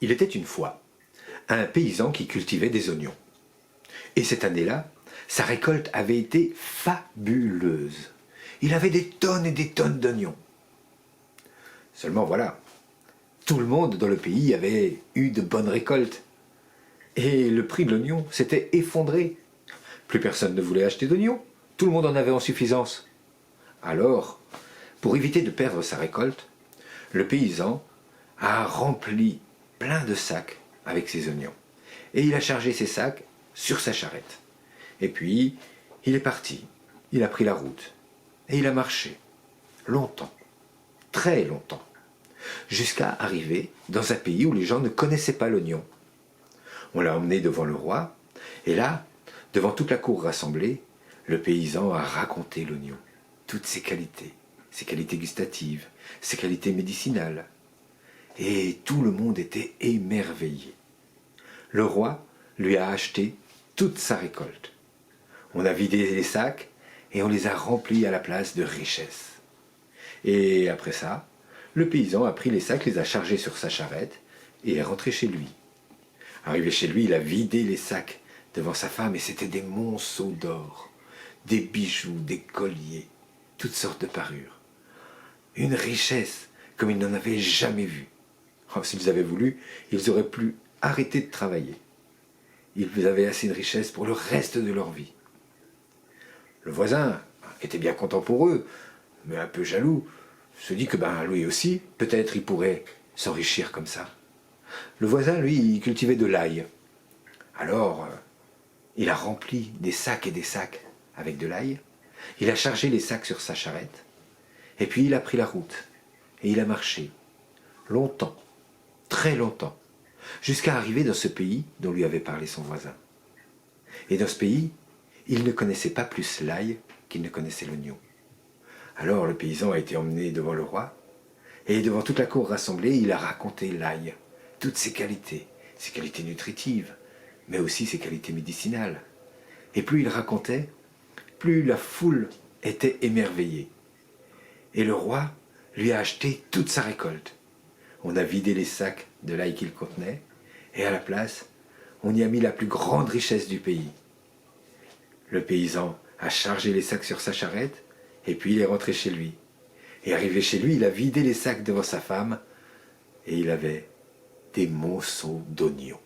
Il était une fois un paysan qui cultivait des oignons. Et cette année-là, sa récolte avait été fabuleuse. Il avait des tonnes et des tonnes d'oignons. Seulement voilà, tout le monde dans le pays avait eu de bonnes récoltes. Et le prix de l'oignon s'était effondré. Plus personne ne voulait acheter d'oignons. Tout le monde en avait en suffisance. Alors, pour éviter de perdre sa récolte, le paysan a rempli plein de sacs avec ses oignons. Et il a chargé ses sacs sur sa charrette. Et puis, il est parti. Il a pris la route. Et il a marché. Longtemps. Très longtemps. Jusqu'à arriver dans un pays où les gens ne connaissaient pas l'oignon. On l'a emmené devant le roi. Et là, devant toute la cour rassemblée, le paysan a raconté l'oignon. Toutes ses qualités gustatives, ses qualités médicinales. Et tout le monde était émerveillé. Le roi lui a acheté toute sa récolte. On a vidé les sacs et on les a remplis à la place de richesses. Et après ça, le paysan a pris les sacs, les a chargés sur sa charrette et est rentré chez lui. Arrivé chez lui, il a vidé les sacs devant sa femme et c'était des monceaux d'or, des bijoux, des colliers, toutes sortes de parures. Une richesse comme ils n'en avaient jamais vu. Oh, s'ils avaient voulu, ils auraient pu arrêter de travailler. Ils avaient assez de richesse pour le reste de leur vie. Le voisin était bien content pour eux, mais un peu jaloux, se dit que lui aussi, peut-être il pourrait s'enrichir comme ça. Le voisin, lui, il cultivait de l'ail. Alors, il a rempli des sacs et des sacs avec de l'ail. Il a chargé les sacs sur sa charrette. Et puis il a pris la route. Et il a marché. Longtemps. Très longtemps. Jusqu'à arriver dans ce pays dont lui avait parlé son voisin. Et dans ce pays, il ne connaissait pas plus l'ail qu'il ne connaissait l'oignon. Alors le paysan a été emmené devant le roi. Et devant toute la cour rassemblée, il a raconté l'ail. Toutes ses qualités nutritives, mais aussi ses qualités médicinales. Et plus il racontait, plus la foule était émerveillée. Et le roi lui a acheté toute sa récolte. On a vidé les sacs de l'ail qu'il contenait, et à la place, on y a mis la plus grande richesse du pays. Le paysan a chargé les sacs sur sa charrette, et puis il est rentré chez lui. Et arrivé chez lui, il a vidé les sacs devant sa femme, et il avait des monceaux d'oignons.